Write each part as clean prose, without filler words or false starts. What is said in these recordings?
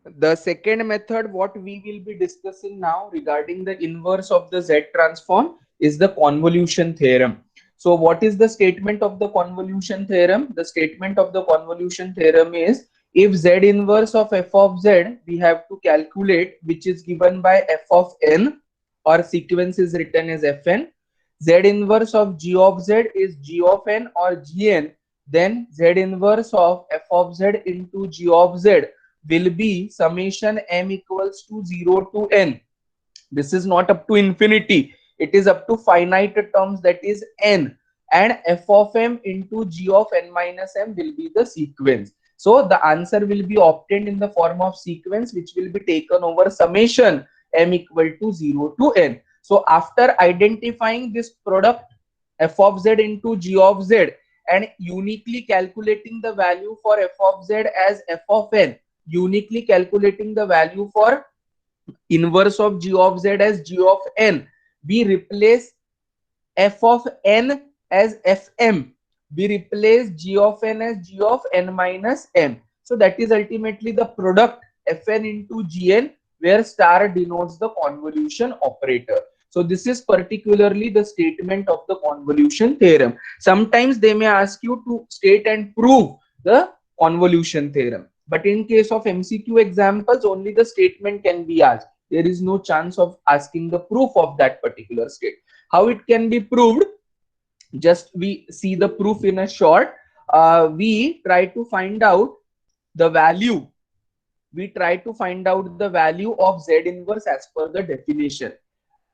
The second method, what we will be discussing now regarding the inverse of the Z transform, is the convolution theorem. So what is the statement of the convolution theorem? The statement of the convolution theorem is, if Z inverse of f of Z, we have to calculate, which is given by f of n, or sequence is written as fn. Z inverse of g of Z is g of n or gn. Then Z inverse of f of Z into g of Z will be summation m equals to 0 to n. This is not up to infinity, it is up to finite terms, that is n, and f of m into g of n minus m will be the sequence. So the answer will be obtained in the form of sequence, which will be taken over summation m equal to 0 to n. So after identifying this product f of z into g of z and uniquely calculating the value for f of z as f of n, uniquely calculating the value for inverse of g of z as g of n, we replace f of n as fm, we replace g of n as g of n minus m. So that is ultimately the product fn into gn, where star denotes the convolution operator. So this is particularly the statement of the convolution theorem. Sometimes they may ask you to state and prove the convolution theorem, but in case of MCQ examples, only the statement can be asked. There is no chance of asking the proof of that particular state. How it can be proved? Just we see the proof in a short. We try to find out the value. We try to find out the value of Z inverse as per the definition.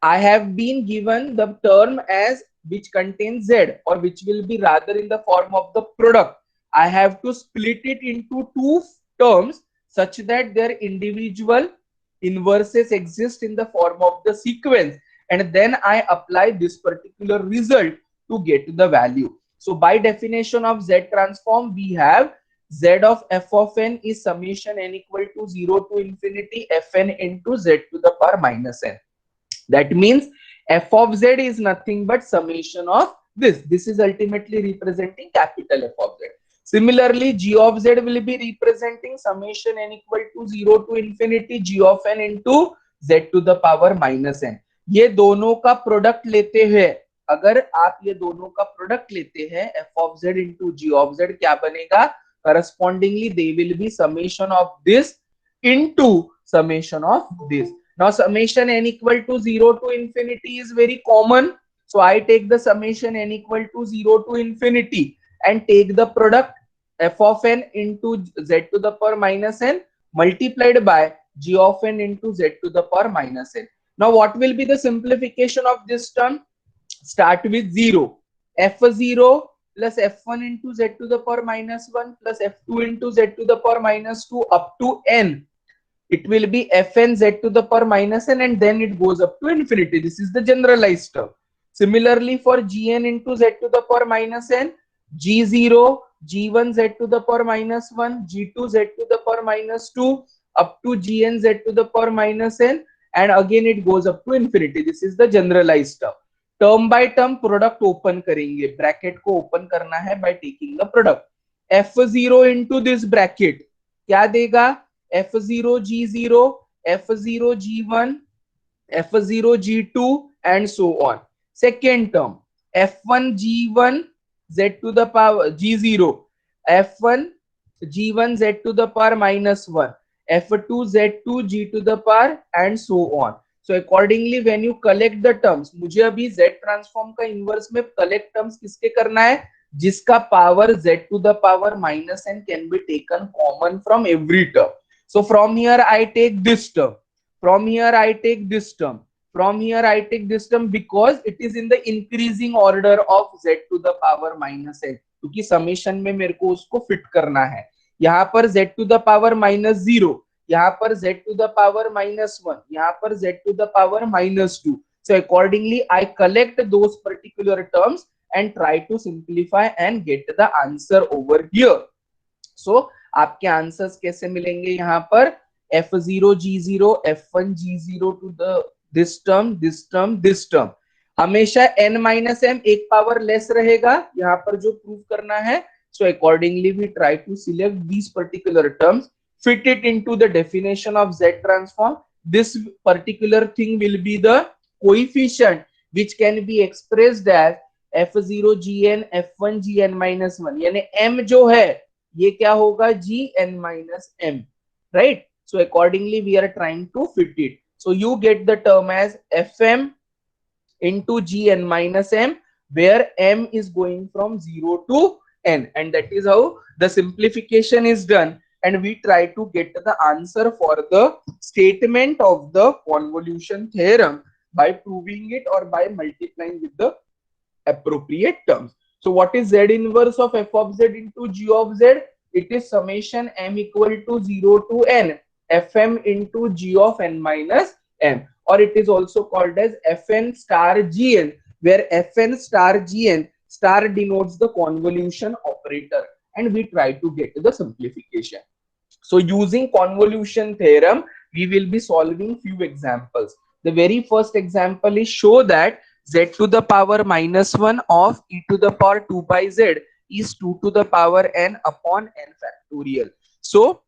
I have been given the term as which contains Z, or which will be rather in the form of the product. I have to split it into two terms such that their individual inverses exist in the form of the sequence, and then I apply this particular result to get the value. So by definition of Z transform, we have Z of f of n is summation n equal to 0 to infinity fn into z to the power minus n. That means f of z is nothing but summation of this. This is ultimately representing capital F of z. Similarly, g of z will be representing summation n equal to 0 to infinity g of n into z to the power minus n. ये दोनों का product लेते हैं, अगर आप ये दोनों का प्रोडक्ट लेते हैं f of z into g of z, क्या बनेगा? Correspondingly they will be summation of this into summation of this. Now summation n equal to 0 to infinity is very common. So I take the summation n equal to 0 to infinity and take the product f of n into z to the power minus n multiplied by g of n into z to the power minus n. Now what will be the simplification of this term? Start with 0. f0 plus f1 into z to the power minus 1 plus f2 into z to the power minus 2 up to n. It will be fn z to the power minus n, and then it goes up to infinity. This is the generalized term. Similarly, for gn into z to the power minus n, g0, g1 z to the power minus 1, g2 z to the power minus 2 up to gn z to the power minus n, and again it goes up to infinity. This is the generalized term. Term by term product open करेंगे, bracket को open करना है by taking the product. f0 into this bracket क्या देगा? f0 g0, f0 g1, f0 g2 and so on. Second term f1 g1 z to the power g0, f1 g1 z to the power minus 1, f2 z2 g to the power and so on. So accordingly when you collect the terms, मुझे अभी z transform का inverse में collect terms किसके करना है? जिसका power z to the power minus n can be taken common from every term. So from here I take this term, from here I take this term, from here I take this term, because it is in the increasing order of z to the power minus n, क्योंकि summation में मेरे को उसको fit करना है. यहाँ पर z to the power minus 0, यहाँ पर z to the power minus 1, यहाँ पर z to the power minus 2. So accordingly I collect those particular terms and try to simplify and get the answer over here. So आपके answers कैसे मिलेंगे? यहाँ पर f0 g0, f1 g0 to the this term, this term, this term. हमेशा n minus m एक power less रहेगा, यहाँ पर जो प्रूव करना है. So accordingly we try to select these particular terms fit it into the definition of Z transform. This particular thing will be the coefficient which can be expressed as f0 gn f1 gn minus 1, यानी m जो है ये क्या होगा gn minus m, right? So accordingly we are trying to fit it. So you get the term as fm into gn minus m, where m is going from 0 to n, and that is how the simplification is done, and we try to get the answer for the statement of the convolution theorem by proving it or by multiplying with the appropriate terms. So what is z inverse of f of z into g of z? It is summation m equal to 0 to n fm into g of n minus m, or it is also called as fn star gn, where fn star gn star denotes the convolution operator, and we try to get the simplification. So using convolution theorem, we will be solving few examples. The very first example is show that z to the power minus 1 of e to the power 2 by z is 2 to the power n upon n factorial. So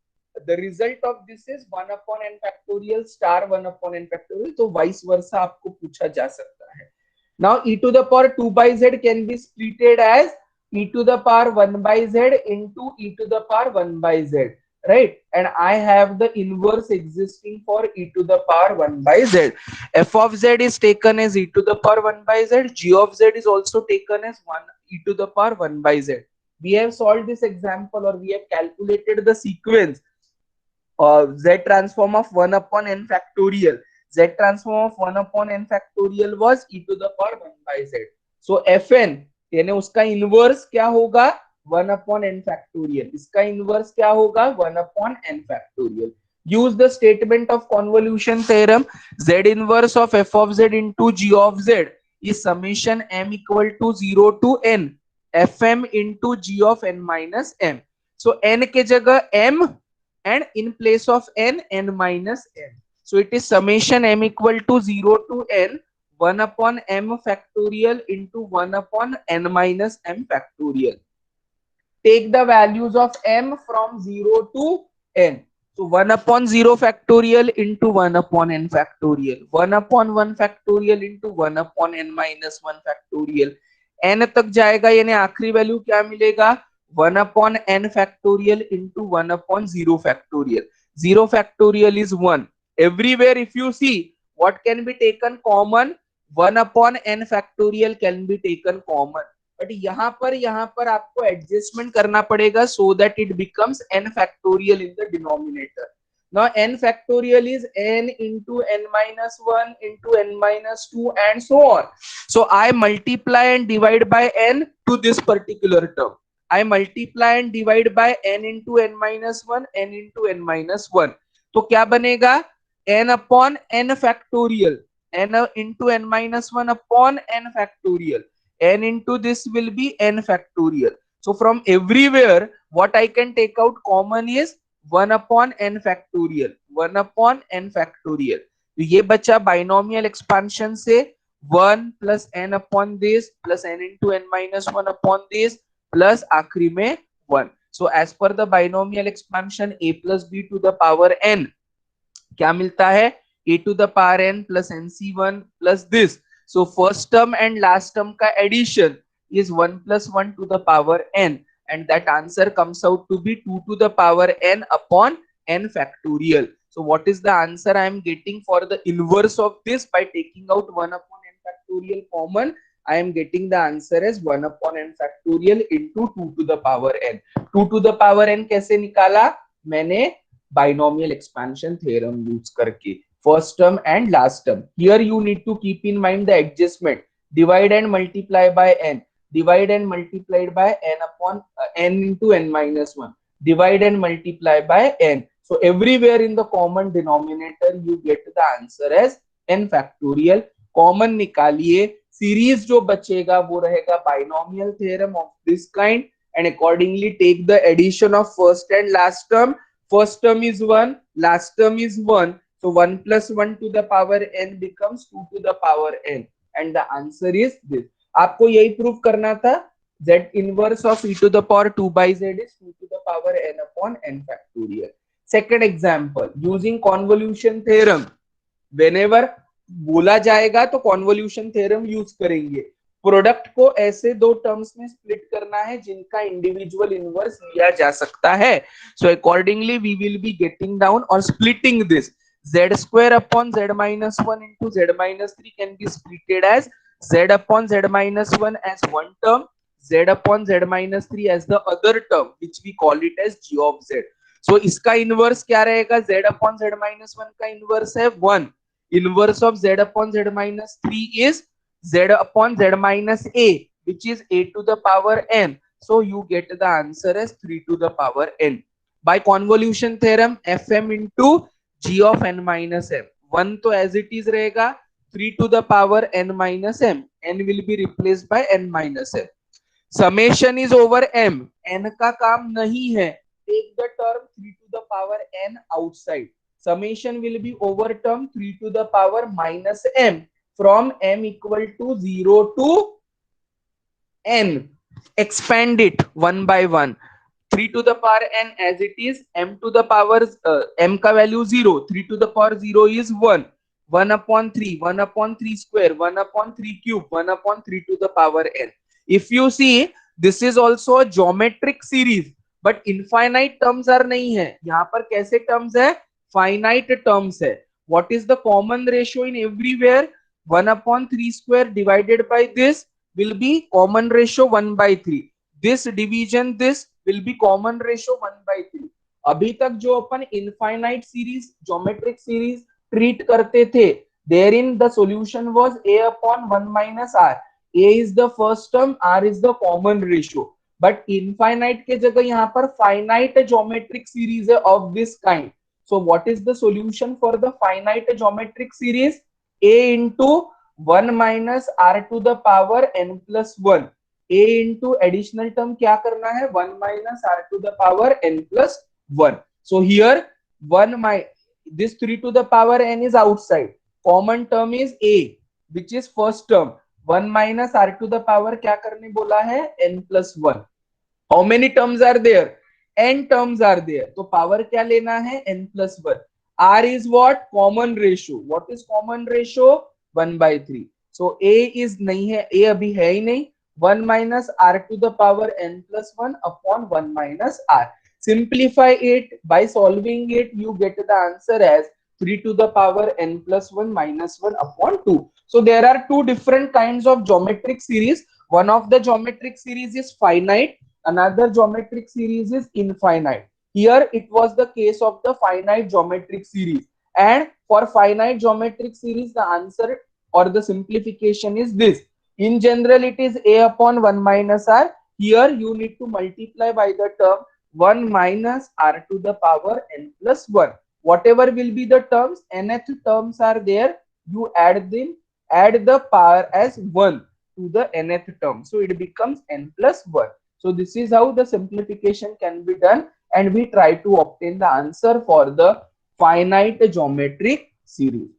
the result of this is 1 upon n factorial star 1 upon n factorial. तो vice versa आपको पूछा जा सकता है. Now e to the power 2 by z can be splitted as e to the power 1 by z into e to the power 1 by z, right? And I have the inverse existing for e to the power 1 by z. F of z is taken as e to the power 1 by z. G of z is also taken as 1 e to the power 1 by z. We have solved this example, or we have calculated the sequence z transform of 1 upon n factorial. Z transform of 1 upon n factorial was e to the power 1 by z. So fn यानी उसका inverse क्या होगा 1 upon n factorial. इसका inverse क्या होगा 1 upon n factorial. Use the statement of convolution theorem. Z inverse of f of z into g of z is summation m equal to 0 to n fm into g of n minus m. So n के जगह m, and in place of n, n minus m. So it is summation m equal to 0 to n 1 upon m factorial into 1 upon n minus m factorial. Take the values of m from 0 to n. So 1 upon 0 factorial into 1 upon n factorial. 1 upon 1 factorial into 1 upon n minus 1 factorial. n तक जाएगा यानी आखिरी value क्या मिलेगा 1 upon n factorial into 1 upon 0 factorial. 0 factorial is 1. Everywhere if you see what can be taken common, 1 upon n factorial can be taken common. But यहाँ पर आपको adjustment करना पड़ेगा so that it becomes n factorial in the denominator. Now n factorial is n into n minus 1 into n minus 2 and so on. So I multiply and divide by n to this particular term. I multiply and divide by n into n minus 1, n into n minus 1. तो क्या बनेगा n upon n factorial, n into n minus 1 upon n factorial. N into this will be n factorial. So from everywhere, what I can take out common is 1 upon n factorial. 1 upon n factorial. तो ये बचा binomial expansion से 1 plus n upon this plus n into n minus 1 upon this plus आखिरी में 1. So as per the binomial expansion, a plus b to the power n क्या मिलता है a to the power n plus nc1 plus this. So first term and last term का addition is 1 plus 1 to the power n, and that answer comes out to be 2 to the power n upon n factorial. So what is the answer I am getting for the inverse of this? By taking out 1 upon n factorial common, I am getting the answer as 1 upon n factorial into 2 to the power n. 2 to the power n कैसे निकाला मैंने binomial expansion theorem use करके. First term and last term. Here you need to keep in mind the adjustment. Divide and multiply by n. Divide and multiplied by n upon n into n minus 1. Divide and multiply by n. So everywhere in the common denominator you get the answer as n factorial. Common निकालिए. Series जो बचेगा वो रहेगा binomial theorem of this kind, and accordingly take the addition of first and last term. First term is 1, last term is 1. So 1 plus 1 to the power n becomes 2 to the power n, and the answer is this. आपको यही prove करना था. Z inverse of e to the power 2 by z is 2 to the power n upon n factorial. Second example using convolution theorem, whenever बोला जाएगा तो convolution theorem use करेंगे। Product को ऐसे दो टर्म्स में स्प्लिट करना है जिनका इंडिविजुअल इनवर्स लिया जा सकता है। So accordingly we will be getting down और splitting this z square upon z minus 1 into z minus 3 can be splitted as z upon z minus 1 as one term, z upon z minus 3 as the other term which we call it as g of z. So इसका inverse क्या रहेगा? z upon z minus 1 का inverse है 1, inverse of z upon z minus 3 is z upon z minus a, which is a to the power n. So you get the answer as 3 to the power n. By convolution theorem, fm into g of n minus m, 1 तो as it is रहेगा, 3 to the power n minus m, n will be replaced by n minus m. Summation is over m, n का काम नहीं है, take the term 3 to the power n outside. Summation will be over term 3 to the power minus m from m equal to 0 to n. Expand it one by one. 3 to the power n as it is, m to the power m का value 0, 3 to the power 0 is 1, 1 upon 3, 1 upon 3 square, 1 upon 3 cube, 1 upon 3 to the power n. If you see, this is also a geometric series, but infinite terms are नहीं है। यहाँ पर कैसे terms है? Finite terms है। What is the common ratio in everywhere? 1 upon 3 square divided by this will be common ratio 1 by 3. This division this will be common ratio 1 by 3. अभी तक जो अपन infinite series, geometric series treat करते थे, therein the solution was a upon 1 minus r. a is the first term, r is the common ratio. But infinite के जगह यहाँ पर finite geometric series है of this kind. So what is the solution for the finite geometric series? a into 1 minus r to the power n plus 1. a into additional term क्या करना है? 1 minus r to the power n plus 1. So here 1 this 3 to the power n is outside. Common term is a, which is first term. 1 minus r to the power क्या करने बोला है? n plus 1. How many terms are there? n terms are there. तो power क्या लेना है? n plus 1. r is what? Common ratio. What is common ratio? 1 by 3. So a is नहीं है, a अभी है ही नहीं. 1 minus r to the power n plus 1 upon 1 minus r. Simplify it. By solving it, you get the answer as 3 to the power n plus 1 minus 1 upon 2. So there are two different kinds of geometric series. One of the geometric series is finite. Another geometric series is infinite. Here it was the case of the finite geometric series. And for finite geometric series, the answer or the simplification is this. In general, it is a upon 1 minus r. Here you need to multiply by the term 1 minus r to the power n plus 1. Whatever will be the terms, nth terms are there, you add them, add the power as 1 to the nth term. So it becomes n plus 1. So this is how the simplification can be done, and we try to obtain the answer for the finite geometric series.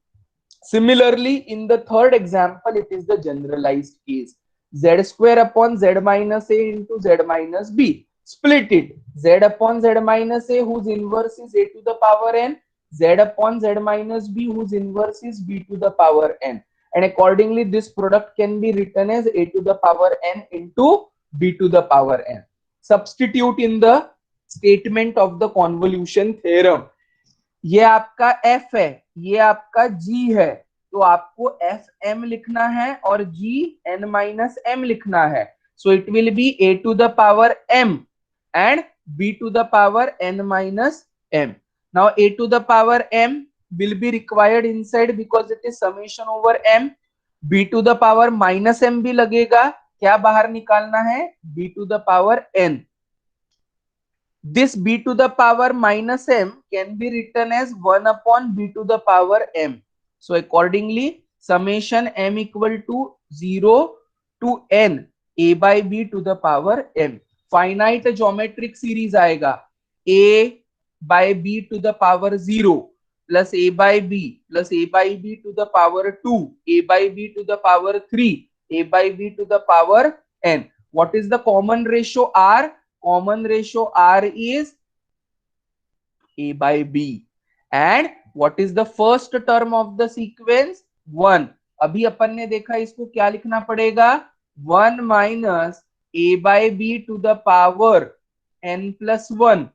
Similarly, in the third example, it is the generalized case. Z square upon z minus a into z minus b. Split it. Z upon z minus a whose inverse is a to the power n. Z upon z minus b whose inverse is b to the power n. And accordingly, this product can be written as a to the power n into b to the power n. Substitute in the statement of the convolution theorem. ये आपका f है, ये आपका g है, तो आपको F M लिखना है और जी एन माइनस एम लिखना है. So it will be a to the power m and b to the power n minus m. Now a to the power m will be required inside because it is summation over m. b to the power minus m भी लगेगा, क्या बाहर निकालना है? b to the power n. This b to the power minus m can be written as 1 upon b to the power m. So accordingly, summation m equal to 0 to n a by b to the power m. Finite geometric series आएगा a by b to the power 0 plus a by b plus a by b to the power 2, a by b to the power 3, a by b to the power n. What is the common ratio r? Common ratio r is a by b. And what is the first term of the sequence? 1. अभी अपन ने देखा इसको क्या लिखना पड़ेगा? 1 minus a by b to the power n plus 1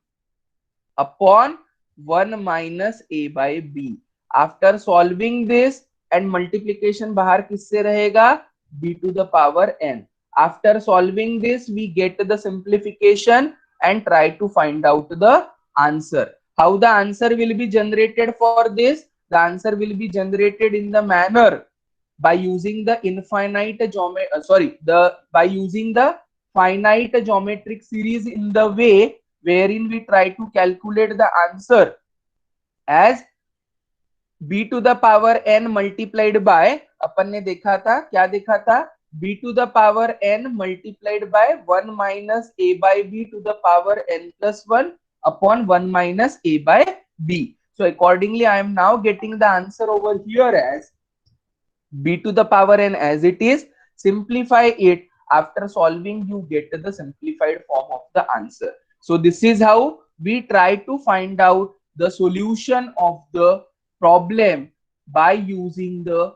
upon 1 minus a by b. After solving this, and multiplication बाहर किससे रहेगा? b to the power n. After solving this, we get the simplification and try to find out the answer. How the answer will be generated for this? The answer will be generated in the manner by using the infinite by using the finite geometric series in the way wherein we try to calculate the answer as b to the power n multiplied by, अपन ने देखा था, क्या देखा था? b to the power n multiplied by 1 minus a by b to the power n plus 1 upon 1 minus a by b. So accordingly, I am now getting the answer over here as b to the power n as it is. Simplify it. After solving, you get the simplified form of the answer. So this is how we try to find out the solution of the problem by using the